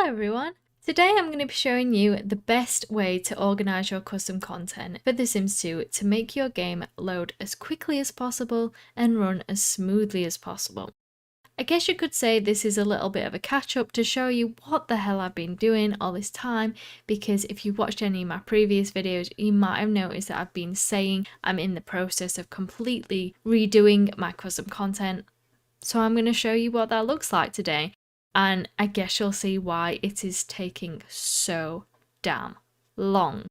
Hello everyone! Today I'm going to be showing you the best way to organise your custom content for The Sims 2 to make your game load as quickly as possible and run as smoothly as possible. I guess you could say this is a little bit of a catch up to show you what the hell I've been doing all this time, because if you watched any of my previous videos you might have noticed that I've been saying I'm in the process of completely redoing my custom content. So I'm going to show you what that looks like today. And I guess you'll see why it is taking so damn long.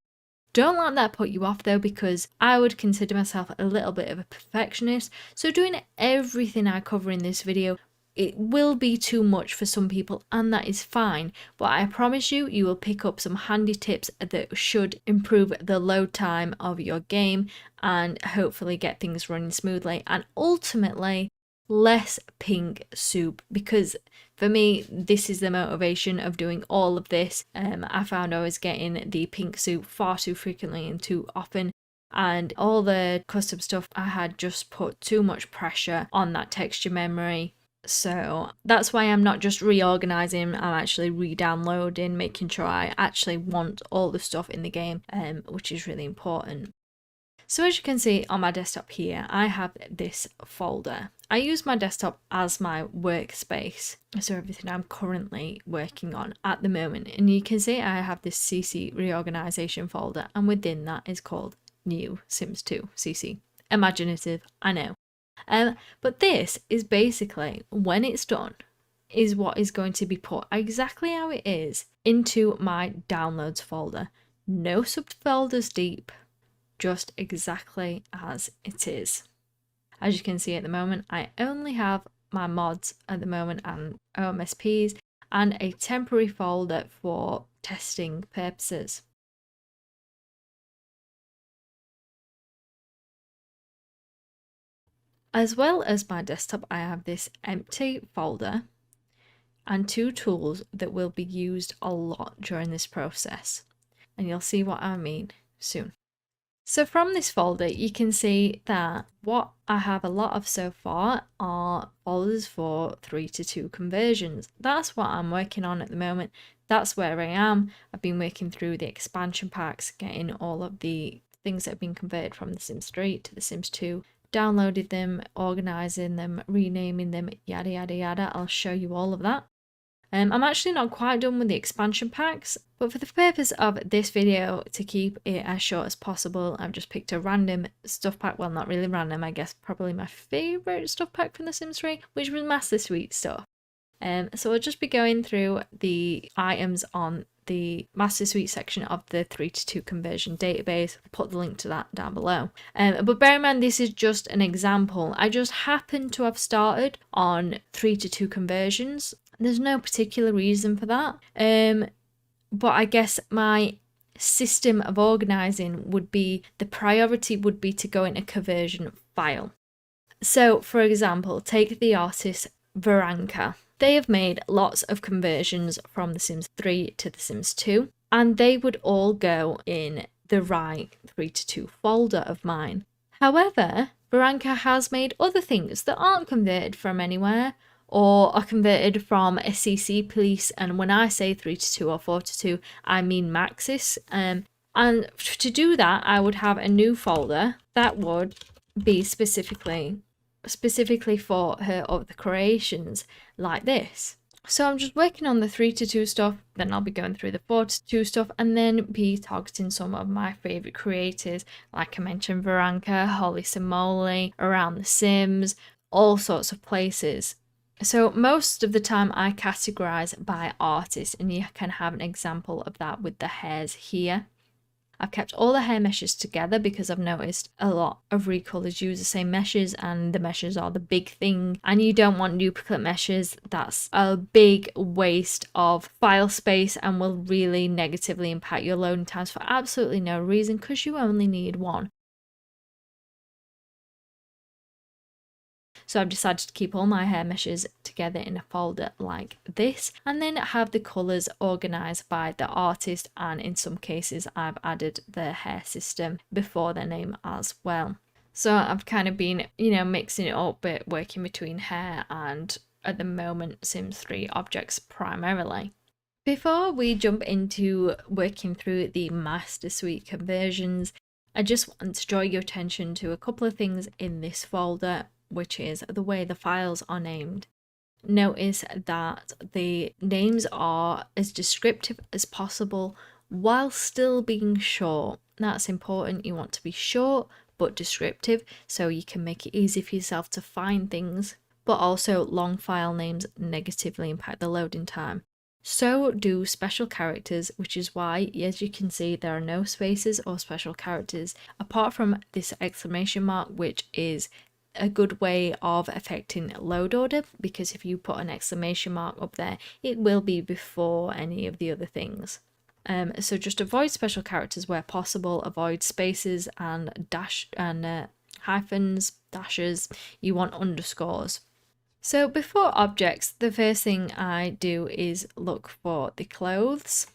Don't let that put you off though, because I would consider myself a little bit of a perfectionist. So doing everything I cover in this video, it will be too much for some people, and that is fine. But I promise you, you will pick up some handy tips that should improve the load time of your game and hopefully get things running smoothly and ultimately less pink soup, because for me this is the motivation of doing all of this. I found I was getting the pink soup far too frequently and too often, and all the custom stuff I had just put too much pressure on that texture memory. So that's why I'm not just reorganizing, I'm actually re-downloading, making sure I actually want all the stuff in the game, which is really important. So as you can see on my desktop here, I have this folder. I use my desktop as my workspace, so everything I'm currently working on at the moment. And you can see I have this CC reorganization folder, and within that is called New Sims 2 CC. Imaginative, I know. But this is basically, when it's done, is what is going to be put exactly how it is into my downloads folder. No subfolders deep. Just exactly as it is. As you can see at the moment, I only have my mods at the moment and OMSPs and a temporary folder for testing purposes. As well as my desktop, I have this empty folder and two tools that will be used a lot during this process, and you'll see what I mean soon. So from this folder, you can see that what I have a lot of so far are folders for 3:2 conversions. That's what I'm working on at the moment. That's where I am. I've been working through the expansion packs, getting all of the things that have been converted from The Sims 3 to The Sims 2, downloaded them, organising them, renaming them, yada yada yada. I'll show you all of that. I'm actually not quite done with the expansion packs, but for the purpose of this video, to keep it as short as possible, I've just picked a random stuff pack. Well, not really random, I guess probably my favourite stuff pack from The Sims 3, which was Master Suite stuff. So I'll just be going through the items on the Master Suite section of the 3:2 conversion database. I'll put the link to that down below. But bear in mind, this is just an example. I just happen to have started on 3:2 conversions. There's no particular reason for that. But I guess my system of organising would be, the priority would be to go in a conversion file. So for example, take the artist Veranka. They have made lots of conversions from The Sims 3 to The Sims 2, and they would all go in the right 3:2 folder of mine. However, Veranka has made other things that aren't converted from anywhere, or are converted from a CC police, and when I say 3:2 or 4:2, I mean Maxis. And to do that, I would have a new folder that would be specifically for her other creations, like this. So I'm just working on the 3:2 stuff, then I'll be going through the 4:2 stuff, and then be targeting some of my favourite creators, like I mentioned, Veranka, Holy Simoli, Around the Sims, all sorts of places. So most of the time I categorize by artist, and you can have an example of that with the hairs here. I've kept all the hair meshes together because I've noticed a lot of recolors use the same meshes, and the meshes are the big thing, and you don't want duplicate meshes. That's a big waste of file space and will really negatively impact your loading times for absolutely no reason, because you only need one. So I've decided to keep all my hair meshes together in a folder like this, and then have the colours organised by the artist, and in some cases I've added the hair system before their name as well. So I've kind of been, mixing it up, but working between hair and, at the moment, Sims 3 objects primarily. Before we jump into working through the master suite conversions, I just want to draw your attention to a couple of things in this folder, which is the way the files are named. Notice that the names are as descriptive as possible while still being short. That's important. You want to be short but descriptive so you can make it easy for yourself to find things, but also long file names negatively impact the loading time. So do special characters, which is why, as you can see, there are no spaces or special characters apart from this exclamation mark, which is a good way of affecting load order, because if you put an exclamation mark up there, it will be before any of the other things. So just avoid special characters where possible, avoid spaces and hyphens, dashes. You want underscores. So before objects, the first thing I do is look for the clothes.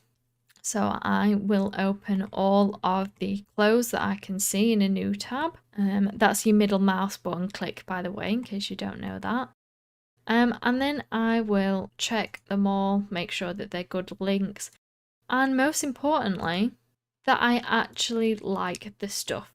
So I will open all of the clothes that I can see in a new tab. That's your middle mouse button click, by the way, in case you don't know that. And then I will check them all, make sure that they're good links, and most importantly, that I actually like the stuff.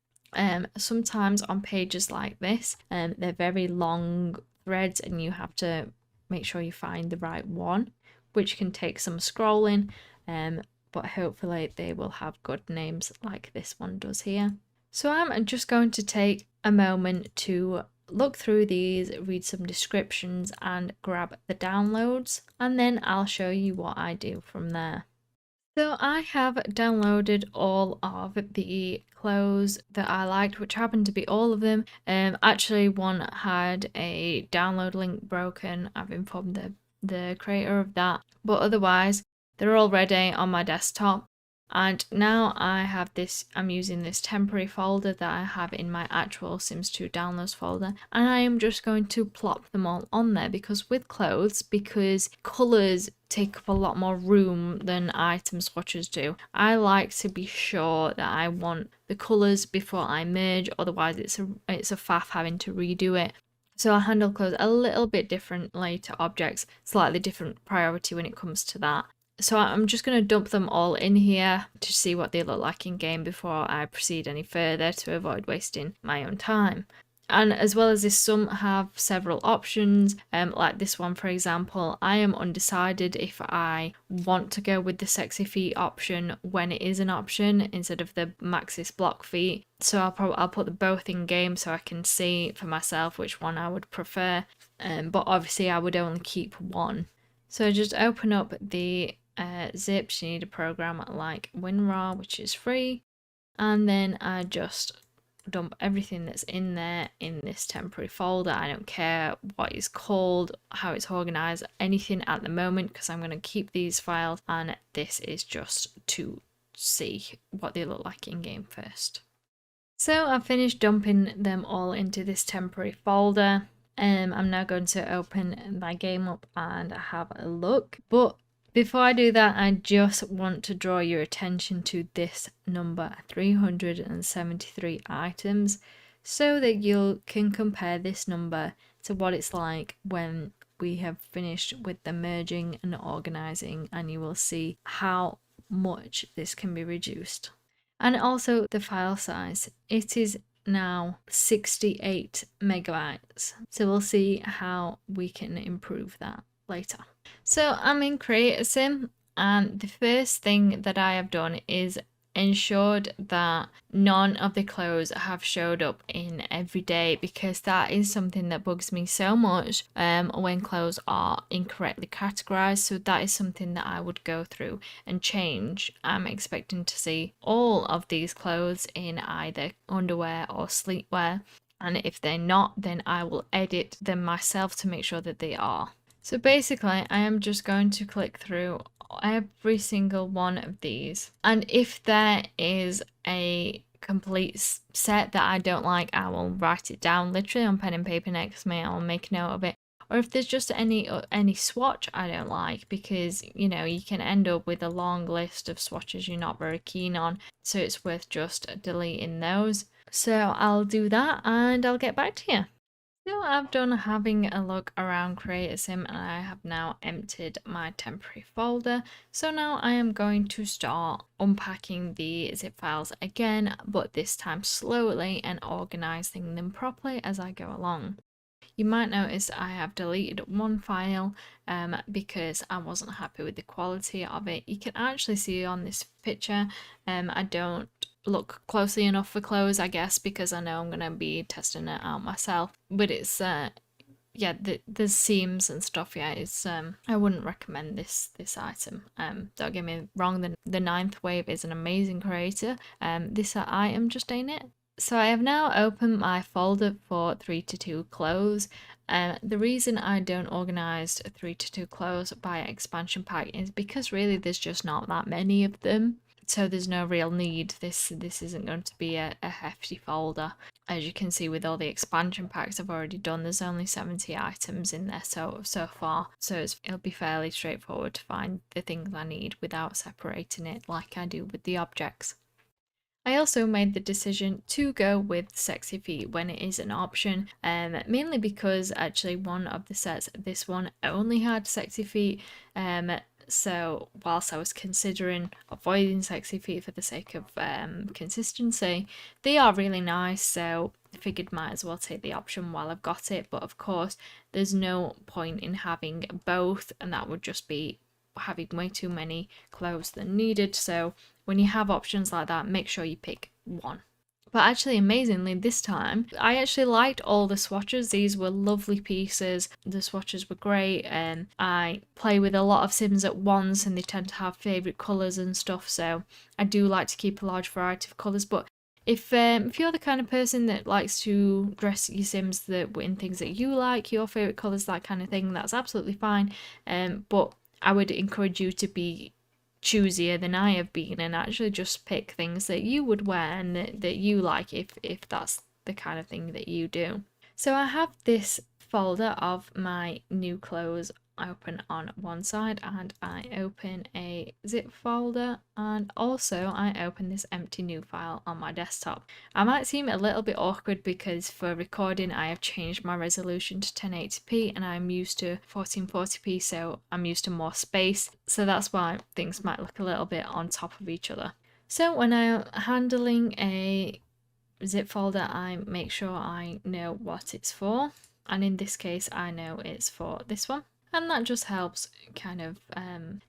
Sometimes on pages like this, they're very long threads and you have to make sure you find the right one, which can take some scrolling, but hopefully they will have good names like this one does here. So I'm just going to take a moment to look through these, read some descriptions and grab the downloads, and then I'll show you what I do from there. So I have downloaded all of the clothes that I liked, which happened to be all of them. Actually, one had a download link broken. I've informed the creator of that, but otherwise they're all ready on my desktop. And now I have this, I'm using this temporary folder that I have in my actual Sims 2 downloads folder, and I am just going to plop them all on there, because with clothes, because colours take up a lot more room than item swatches do, I like to be sure that I want the colours before I merge, otherwise it's a faff having to redo it. So I handle clothes a little bit differently to objects, slightly different priority when it comes to that. So I'm just going to dump them all in here to see what they look like in game before I proceed any further, to avoid wasting my own time. And as well as this, some have several options, like this one for example. I am undecided if I want to go with the sexy feet option when it is an option instead of the Maxis block feet. So I'll put them both in game so I can see for myself which one I would prefer, but obviously I would only keep one. So just open up the zips. You need a program like WinRAR, which is free, and then I just dump everything that's in there in this temporary folder. I don't care what it's called, how it's organized, anything at the moment, because I'm going to keep these files, and this is just to see what they look like in game first. So I've finished dumping them all into this temporary folder. I'm now going to open my game up and have a look, but before I do that, I just want to draw your attention to this number, 373 items, so that you can compare this number to what it's like when we have finished with the merging and organizing, and you will see how much this can be reduced. And also the file size, it is now 68 megabytes, so we'll see how we can improve that later. So I'm in Create a Sim, and the first thing that I have done is ensured that none of the clothes have showed up in every day, because that is something that bugs me so much when clothes are incorrectly categorized. So that is something that I would go through and change. I'm expecting to see all of these clothes in either underwear or sleepwear, and if they're not, then I will edit them myself to make sure that they are. So basically, I am just going to click through every single one of these, and if there is a complete set that I don't like, I will write it down literally on pen and paper next to me. I will make a note of it. Or if there's just any swatch I don't like, because you know you can end up with a long list of swatches you're not very keen on, so it's worth just deleting those. So I'll do that and I'll get back to you. So I've done having a look around Create a Sim and I have now emptied my temporary folder. So now I am going to start unpacking the zip files again, but this time slowly and organizing them properly as I go along. You might notice I have deleted one file because I wasn't happy with the quality of it. You can actually see on this picture, I don't look closely enough for clothes, I guess, because I know I'm going to be testing it out myself. But it's yeah, there's seams and stuff. Yeah, it's I wouldn't recommend this item. Don't get me wrong, the ninth wave is an amazing creator. This item just ain't it. So I have now opened my folder for 3 to 2 clothes. The reason I don't organise 3 to 2 clothes by expansion pack is because really there's just not that many of them. So there's no real need. This isn't going to be a hefty folder. As you can see with all the expansion packs I've already done, there's only 70 items in there so far. So it'll be fairly straightforward to find the things I need without separating it like I do with the objects. I also made the decision to go with sexy feet when it is an option, mainly because actually one of the sets, this one only had sexy feet, so whilst I was considering avoiding sexy feet for the sake of consistency, they are really nice, so I figured might as well take the option while I've got it. But of course there's no point in having both, and that would just be having way too many clothes than needed. So when you have options like that, make sure you pick one. But actually, amazingly, this time, I actually liked all the swatches. These were lovely pieces. The swatches were great, and I play with a lot of Sims at once, and they tend to have favourite colours and stuff. So I do like to keep a large variety of colours. But if you're the kind of person that likes to dress your Sims in things that you like, your favourite colours, that kind of thing, that's absolutely fine. But I would encourage you to be choosier than I have been and actually just pick things that you would wear and that you like if that's the kind of thing that you do. So I have this folder of my new clothes open on one side, and I open a zip folder, and also I open this empty new file on my desktop. I might seem a little bit awkward because for recording I have changed my resolution to 1080p and I'm used to 1440p, so I'm used to more space, so that's why things might look a little bit on top of each other. So when I'm handling a zip folder, I make sure I know what it's for, and in this case I know it's for this one, and that just helps kind of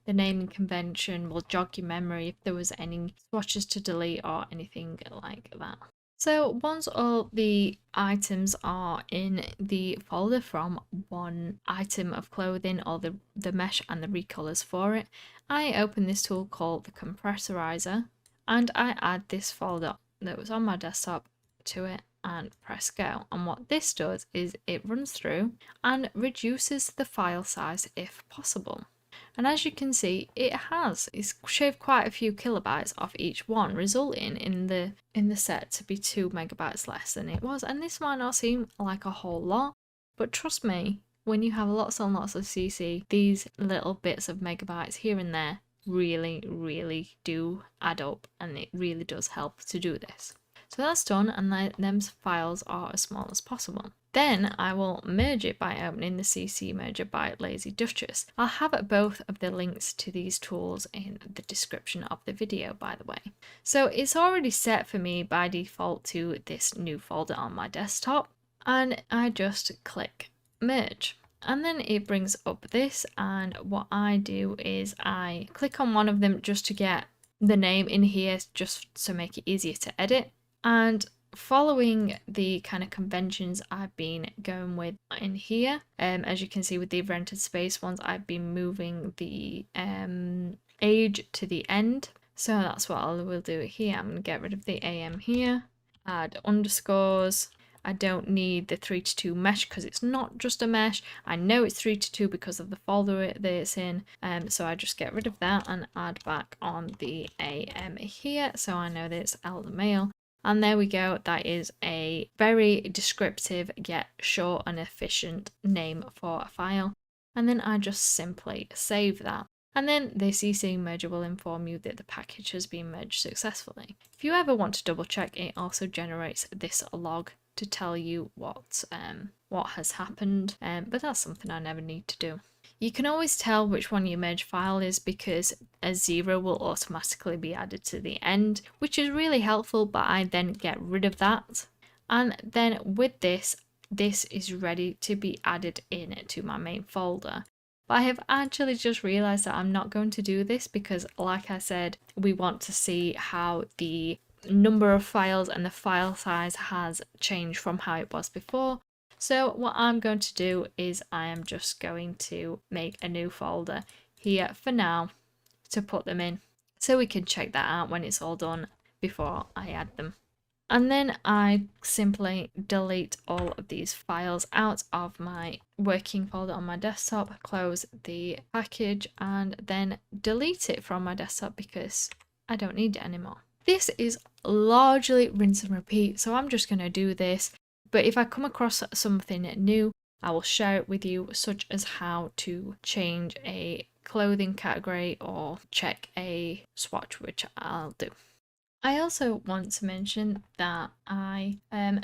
the naming convention will jog your memory if there was any swatches to delete or anything like that. So once all the items are in the folder from one item of clothing, or the mesh and the recolors for it, I open this tool called the compressorizer, and I add this folder that was on my desktop to it and press go. And what this does is it runs through and reduces the file size if possible. And as you can see, it's shaved quite a few kilobytes off each one, resulting in the set to be 2 megabytes less than it was. And this might not seem like a whole lot, but trust me, when you have lots and lots of CC, these little bits of megabytes here and there really do add up, and it really does help to do this. So that's done, and them files are as small as possible. Then I will merge it by opening the CC Merger by Lazy Duchess. I'll have both of the links to these tools in the description of the video, by the way. So it's already set for me by default to this new folder on my desktop, and I just click Merge. And then it brings up this, and what I do is I click on one of them just to get the name in here, just to make it easier to edit. And following the kind of conventions I've been going with in here, as you can see with the rented space ones, I've been moving the age to the end. So that's what I will do here. I'm going to get rid of the AM here, add underscores. I don't need the 3 to 2 mesh because it's not just a mesh. I know it's 3 to 2 because of the folder that it's in. So I just get rid of that and add back on the AM here. So I know that it's elder male. And there we go, that is a very descriptive yet short and efficient name for a file. And then I just simply save that. And then the CC merger will inform you that the package has been merged successfully. If you ever want to double check, it also generates this log to tell you what what has happened, but that's something I never need to do. You can always tell which one your merge file is because a 0 will automatically be added to the end, which is really helpful, but I then get rid of that. And then with this is ready to be added in to my main folder. But I have actually just realized that I'm not going to do this because, like I said, we want to see how the number of files and the file size has changed from how it was before. So what I'm going to do is I am just going to make a new folder here for now to put them in, so we can check that out when it's all done before I add them. And then I simply delete all of these files out of my working folder on my desktop, close the package, and then delete it from my desktop because I don't need it anymore. This is largely rinse and repeat, so I'm just going to do this. But if I come across something new, I will share it with you, such as how to change a clothing category or check a swatch, which I'll do. I also want to mention that I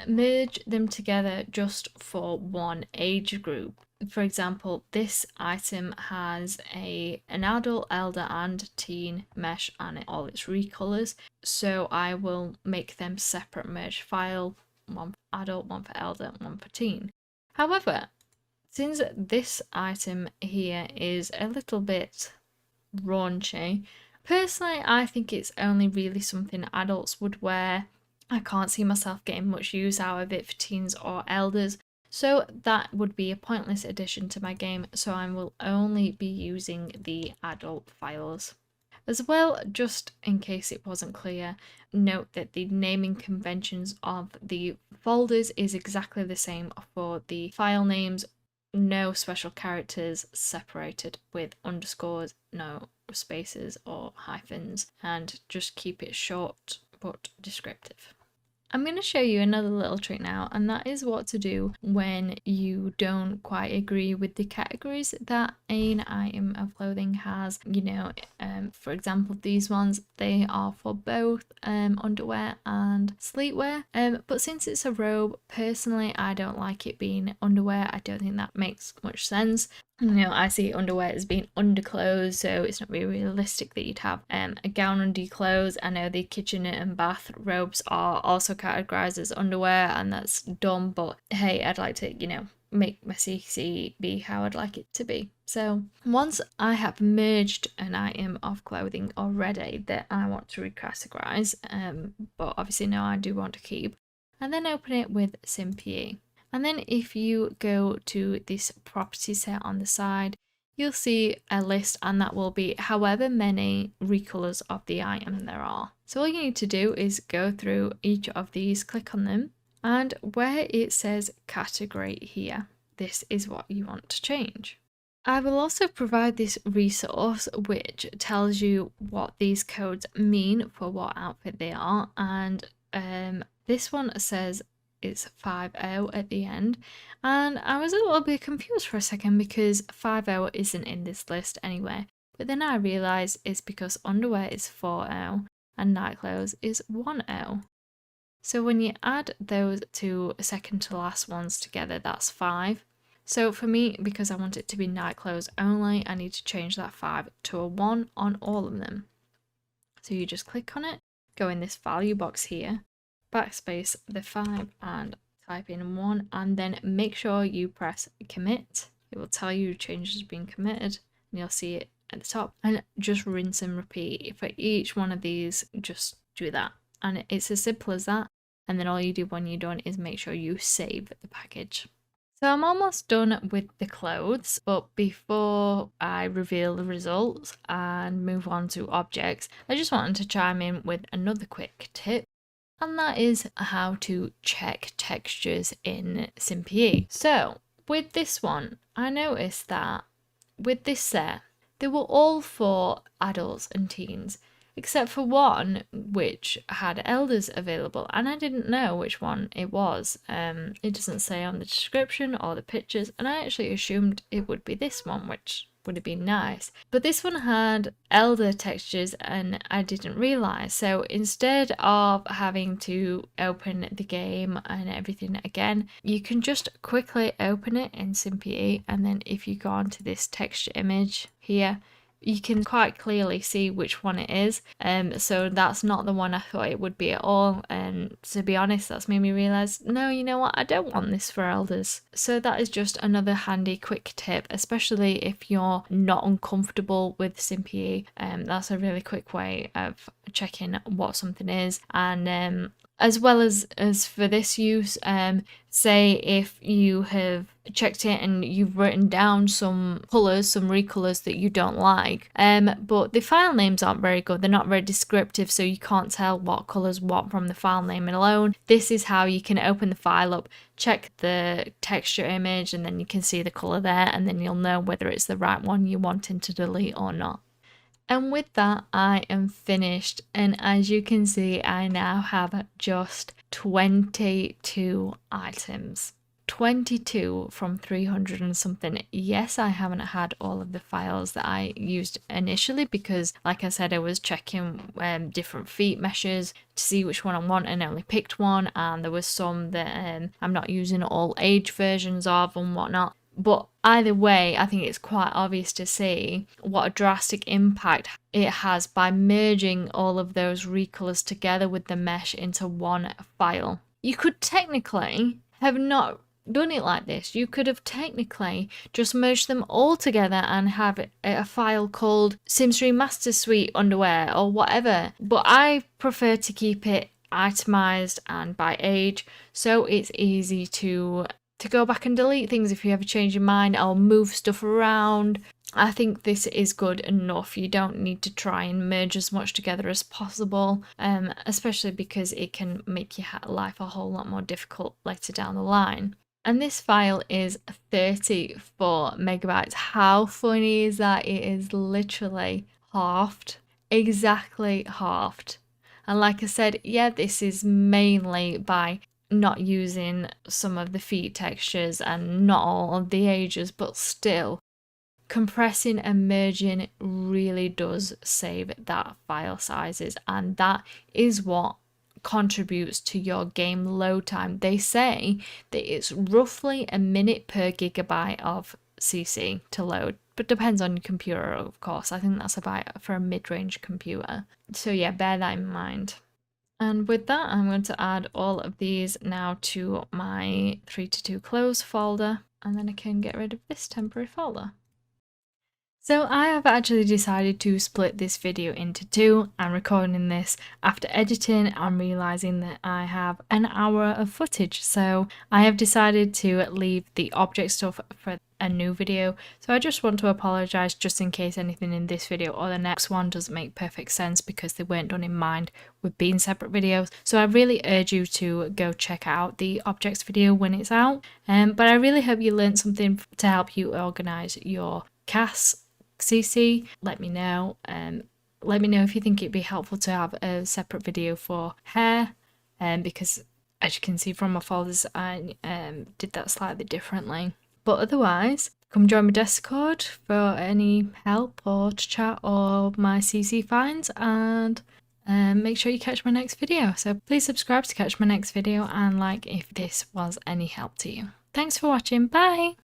merge them together just for one age group. For example, this item has an adult, elder and teen mesh and all its recolors, so I will make them separate merge file, one for adult, one for elder, one for teen. However, since this item here is a little bit raunchy, personally, I think it's only really something adults would wear. I can't see myself getting much use out of it for teens or elders, so that would be a pointless addition to my game, so I will only be using the adult files. As well, just in case it wasn't clear, note that the naming conventions of the folders is exactly the same for the file names. No special characters separated with underscores, no spaces or hyphens, and just keep it short but descriptive. I'm going to show you another little trick now, and that is what to do when you don't quite agree with the categories that an item of clothing has. For example, these ones, they are for both underwear and sleepwear, but since it's a robe, personally I don't like it being underwear. I don't think that makes much sense. I see underwear as being underclothes, so it's not really realistic that you'd have a gown under your clothes. I know the kitchen and bath robes are also categorized as underwear, and that's dumb, but hey, I'd like to, make my CC be how I'd like it to be. So once I have merged an item of clothing already that I want to recategorize, but obviously now I do want to keep, and then open it with SimPe. And then if you go to this property set on the side, you'll see a list, and that will be however many recolors of the item there are. So all you need to do is go through each of these, click on them, and where it says category here, this is what you want to change. I will also provide this resource which tells you what these codes mean for what outfit they are, and this one says it's 50 at the end, and I was a little bit confused for a second because 50 isn't in this list anyway, but then I realised it's because underwear is 40 and nightclothes is 10. So when you add those two second to last ones together, that's 5. So for me, because I want it to be nightclothes only, I need to change that 5 to a 1 on all of them. So you just click on it, go in this value box here, backspace the 5 and type in 1, and then make sure you press commit. It will tell you changes have been committed, and you'll see it at the top, and just rinse and repeat for each one of these. Just do that, and it's as simple as that. And then all you do when you're done is make sure you save the package. So I'm almost done with the clothes, but before I reveal the results and move on to objects, I just wanted to chime in with another quick tip, and that is how to check textures in SimPe. So with this one, I noticed that with this set, they were all for adults and teens, except for one which had elders available, and I didn't know which one it was. It doesn't say on the description or the pictures, and I actually assumed it would be this one, which would have been nice. But this one had elder textures and I didn't realise. So instead of having to open the game and everything again, you can just quickly open it in SimPe, and then if you go onto this texture image here, you can quite clearly see which one it is. So that's not the one I thought it would be at all. And to be honest, that's made me realise, no, you know what, I don't want this for elders. So that is just another handy quick tip, especially if you're not uncomfortable with SimPe. That's a really quick way of checking what something is. And as well as for this use, say if you have checked it and you've written down some colours, some recolours that you don't like, but the file names aren't very good, they're not very descriptive, so you can't tell what colours what from the file name alone. This is how you can open the file up, check the texture image, and then you can see the colour there, and then you'll know whether it's the right one you're wanting to delete or not. And with that, I am finished. And as you can see, I now have just 22 items. 22 from 300 and something. Yes, I haven't had all of the files that I used initially because, like I said, I was checking different feet meshes to see which one I want, and I only picked one, and there was some that I'm not using all age versions of and whatnot. But either way, I think it's quite obvious to see what a drastic impact it has by merging all of those recolors together with the mesh into one file. You could technically have not done it like this. You could have technically just merged them all together and have a file called SimStream Master Suite Underwear or whatever. But I prefer to keep it itemized and by age, so it's easy to go back and delete things if you ever change your mind or move stuff around. I think this is good enough. You don't need to try and merge as much together as possible, especially because it can make your life a whole lot more difficult later down the line. And this file is 34 megabytes. How funny is that? It is literally halved, exactly halved. And like I said, yeah, this is mainly by not using some of the feet textures and not all of the ages, but still compressing and merging really does save that file sizes, and that is what contributes to your game load time. They say that it's roughly a minute per gigabyte of CC to load, but depends on your computer, of course. I think that's about for a mid-range computer. So yeah, bear that in mind. And with that, I'm going to add all of these now to my 3-2 close folder, and then I can get rid of this temporary folder. So I have actually decided to split this video into two. I'm recording this after editing and realising that I have an hour of footage. So I have decided to leave the object stuff for a new video. So I just want to apologise just in case anything in this video or the next one doesn't make perfect sense because they weren't done in mind with being separate videos. So I really urge you to go check out the objects video when it's out. But I really hope you learned something to help you organise your CAS CC. Let me know. Let me know if you think it'd be helpful to have a separate video for hair, because as you can see from my folders, I did that slightly differently. But otherwise, come join my Discord for any help or to chat or my CC finds, and make sure you catch my next video. So please subscribe to catch my next video and like if this was any help to you. Thanks for watching. Bye!